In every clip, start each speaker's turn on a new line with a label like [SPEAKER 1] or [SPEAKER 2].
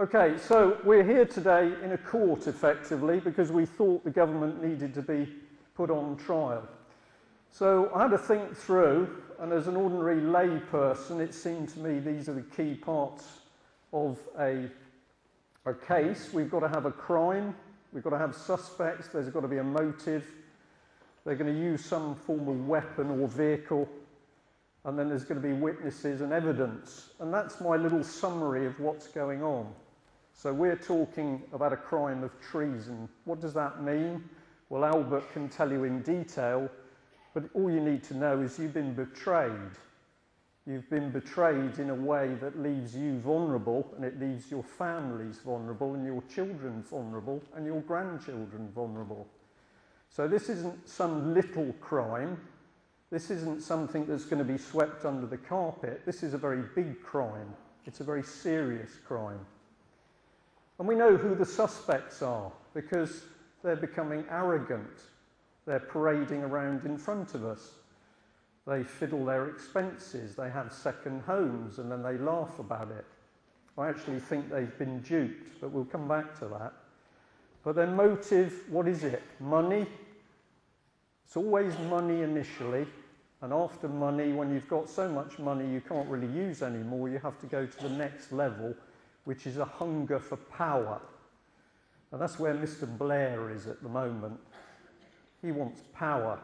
[SPEAKER 1] Okay, so we're here today in a court, effectively, because we thought the government needed to be put on trial. So I had to think through, and as an ordinary lay person, it seemed to me these are the key parts of a case. We've got to have a crime, we've got to have suspects, there's got to be a motive, they're going to use some form of weapon or vehicle, and then there's going to be witnesses and evidence. And that's my little summary of what's going on. So we're talking about a crime of treason. What does that mean? Well, Albert can tell you in detail, but all you need to know is you've been betrayed. You've been betrayed in a way that leaves you vulnerable, and it leaves your families vulnerable, and your children vulnerable, and your grandchildren vulnerable. So this isn't some little crime. This isn't something that's going to be swept under the carpet. This is a very big crime. It's a very serious crime. And we know who the suspects are, because they're becoming arrogant. They're parading around in front of us. They fiddle their expenses. They have second homes, and then they laugh about it. I actually think they've been duped, but we'll come back to that. But their motive, what is it? Money? It's always money initially, and after money, when you've got so much money you can't really use anymore, you have to go to the next level, which is a hunger for power. And that's where Mr. Blair is at the moment. He wants power.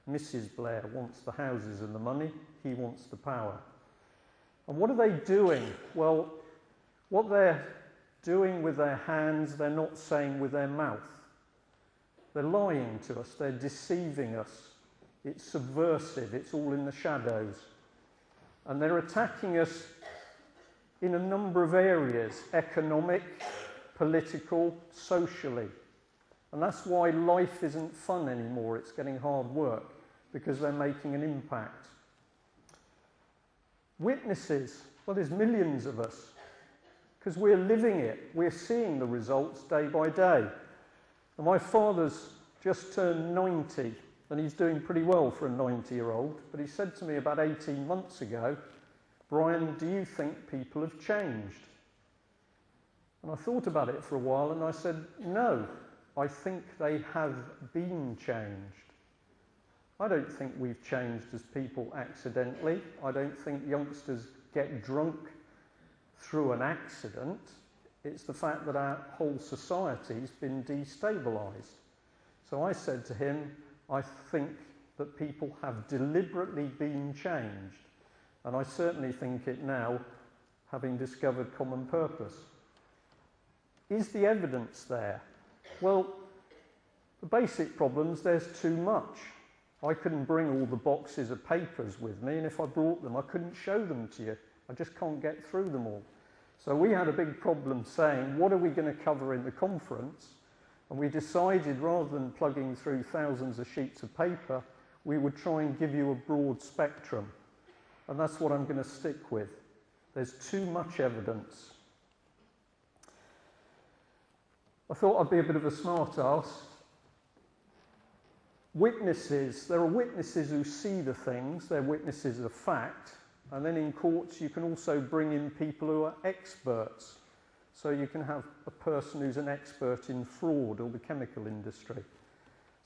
[SPEAKER 1] Mrs. Blair wants the houses and the money. He wants the power. And what are they doing? Well, what they're doing with their hands, they're not saying with their mouth. They're lying to us. They're deceiving us. It's subversive. It's all in the shadows. And they're attacking us in a number of areas: economic, political, socially. And that's why life isn't fun anymore. It's getting hard work, because they're making an impact. Witnesses, well, there's millions of us, because we're living it. We're seeing the results day by day. And my father's just turned 90, and he's doing pretty well for a 90-year-old, but he said to me about 18 months ago, "Brian, do you think people have changed?" And I thought about it for a while, and I said, no, I think they have been changed. I don't think we've changed as people accidentally. I don't think youngsters get drunk through an accident. It's the fact that our whole society's been destabilised. So I said to him, I think that people have deliberately been changed. And I certainly think it now, having discovered common purpose. Is the evidence there? Well, the basic problem's there's too much. I couldn't bring all the boxes of papers with me, and if I brought them, I couldn't show them to you. I just can't get through them all. So we had a big problem saying, what are we going to cover in the conference? And we decided, rather than plugging through thousands of sheets of paper, we would try and give you a broad spectrum. And that's what I'm going to stick with. There's too much evidence. I thought I'd be a bit of a smart-ass. Witnesses, there are witnesses who see the things, they're witnesses of fact, and then in courts you can also bring in people who are experts. So you can have a person who's an expert in fraud or the chemical industry.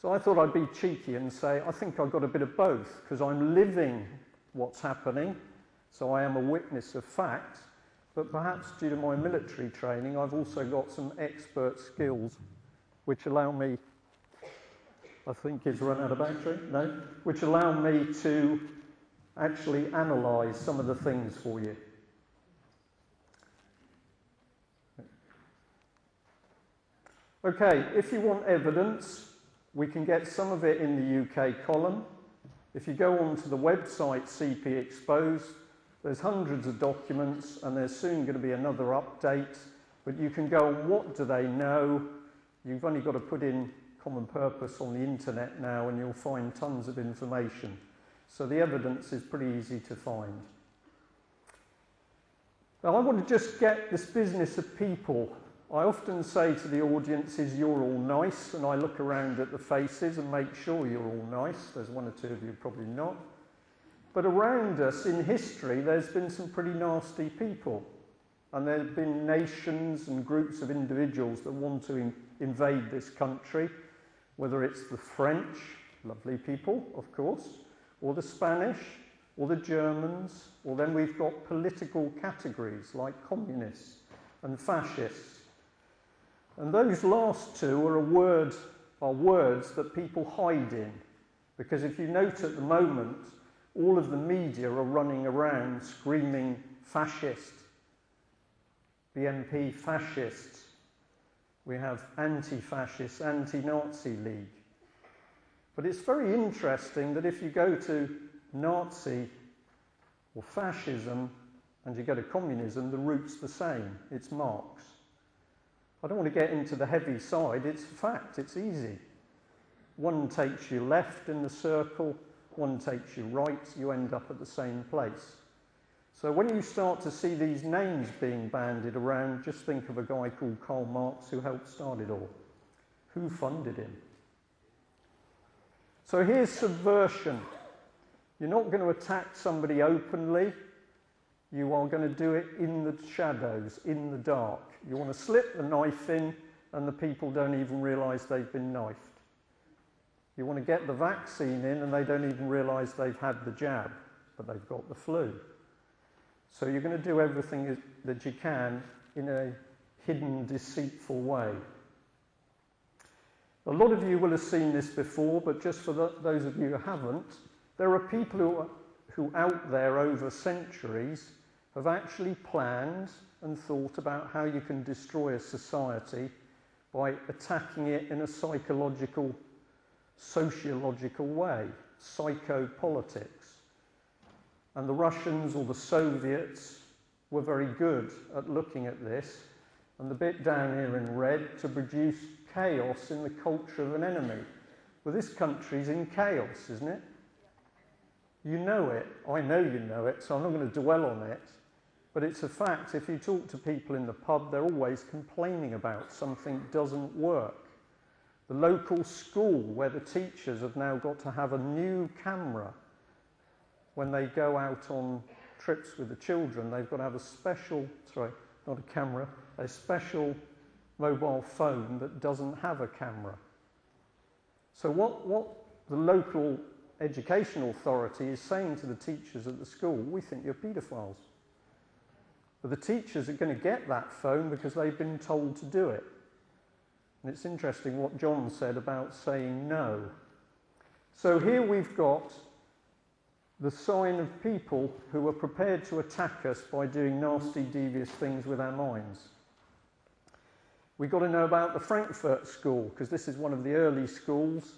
[SPEAKER 1] So I thought I'd be cheeky and say, I think I've got a bit of both, because I'm living what's happening, so I am a witness of fact, but perhaps due to my military training, I've also got some expert skills which allow me, I think it's run out of battery, no? Which allow me to actually analyse some of the things for you. Okay, if you want evidence, we can get some of it in the UK column. If you go onto the website CP Exposed, there's hundreds of documents, and there's soon going to be another update, but you can go on what do they know. You've only got to put in common purpose on the internet now, and you'll find tons of information. So the evidence is pretty easy to find. Now I want to just get this business of people. I often say to the audiences, you're all nice, and I look around at the faces and make sure you're all nice. There's one or two of you probably not. But around us in history, there's been some pretty nasty people. And there have been nations and groups of individuals that want to invade this country, whether it's the French, lovely people, of course, or the Spanish, or the Germans, or then we've got political categories like communists and fascists. And those last two are words that people hide in, because if you note at the moment, all of the media are running around screaming fascist, BNP fascists. We have anti-fascist, anti-Nazi league. But it's very interesting that if you go to Nazi or fascism and you go to communism, the root's the same. It's Marx. I don't want to get into the heavy side. It's a fact. It's easy. One takes you left in the circle, one takes you right, you end up at the same place. So when you start to see these names being bandied around, just think of a guy called Karl Marx who helped start it all. Who funded him? So here's subversion. You're not going to attack somebody openly. You are going to do it in the shadows, in the dark. You want to slip the knife in and the people don't even realise they've been knifed. You want to get the vaccine in and they don't even realise they've had the jab, but they've got the flu. So you're going to do everything that you can in a hidden, deceitful way. A lot of you will have seen this before, but just for those of you who haven't, there are people who out there over centuries have actually planned and thought about how you can destroy a society by attacking it in a psychological, sociological way, psychopolitics. And the Russians or the Soviets were very good at looking at this, and the bit down here in red, to produce chaos in the culture of an enemy. Well, this country's in chaos, isn't it? You know it. I know you know it, so I'm not going to dwell on it. But it's a fact. If you talk to people in the pub, they're always complaining about something doesn't work. The local school, where the teachers have now got to have a new camera. When they go out on trips with the children, they've got to have a special, sorry, not a camera, a special mobile phone that doesn't have a camera. So what the local education authority is saying to the teachers at the school, we think you're paedophiles. But the teachers are going to get that phone because they've been told to do it. And it's interesting what John said about saying no. So here we've got the sign of people who are prepared to attack us by doing nasty, devious things with our minds. We've got to know about the Frankfurt School, because this is one of the early schools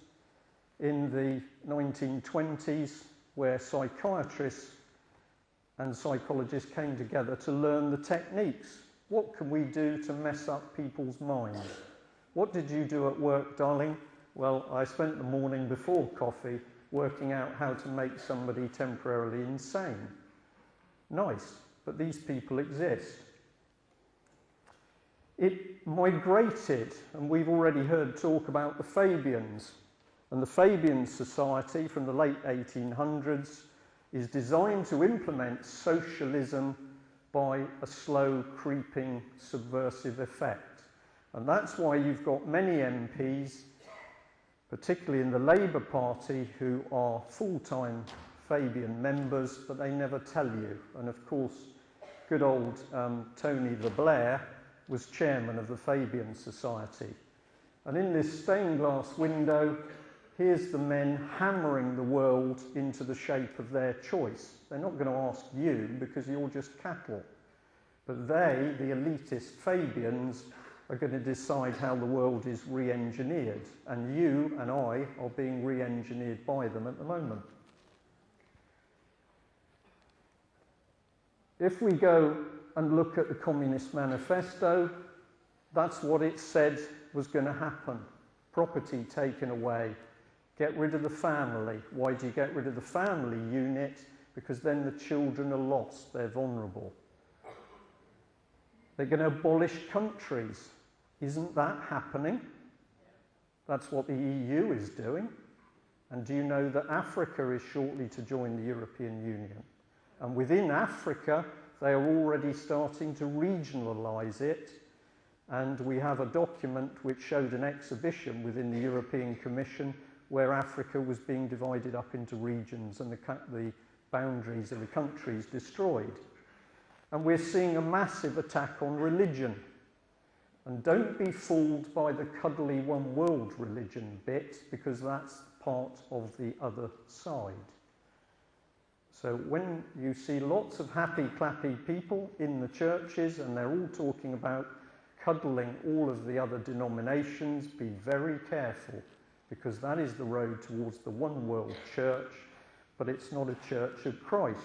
[SPEAKER 1] in the 1920s where psychiatrists and psychologists came together to learn the techniques. What can we do to mess up people's minds? What did you do at work, darling? Well, I spent the morning before coffee working out how to make somebody temporarily insane. Nice, but these people exist. It migrated, and we've already heard talk about the Fabians. And the Fabian Society from the late 1800s is designed to implement socialism by a slow, creeping, subversive effect. And that's why you've got many MPs, particularly in the Labour Party, who are full-time Fabian members, but they never tell you. And of course, good old Tony the Blair was chairman of the Fabian Society. And in this stained glass window, here's the men hammering the world into the shape of their choice. They're not going to ask you because you're just cattle. But they, the elitist Fabians, are going to decide how the world is re-engineered. And you and I are being re-engineered by them at the moment. If we go and look at the Communist Manifesto, that's what it said was going to happen. Property taken away. Get rid of the family. Why do you get rid of the family unit? Because then the children are lost. They're vulnerable. They're going to abolish countries. Isn't that happening? That's what the EU is doing. And do you know that Africa is shortly to join the European Union? And within Africa, they are already starting to regionalise it, and we have a document which showed an exhibition within the European Commission where Africa was being divided up into regions and the boundaries of the countries destroyed. And we're seeing a massive attack on religion. And don't be fooled by the cuddly one world religion bit, because that's part of the other side. So when you see lots of happy, clappy people in the churches and they're all talking about cuddling all of the other denominations, be very careful, because that is the road towards the one world church, but it's not a church of Christ.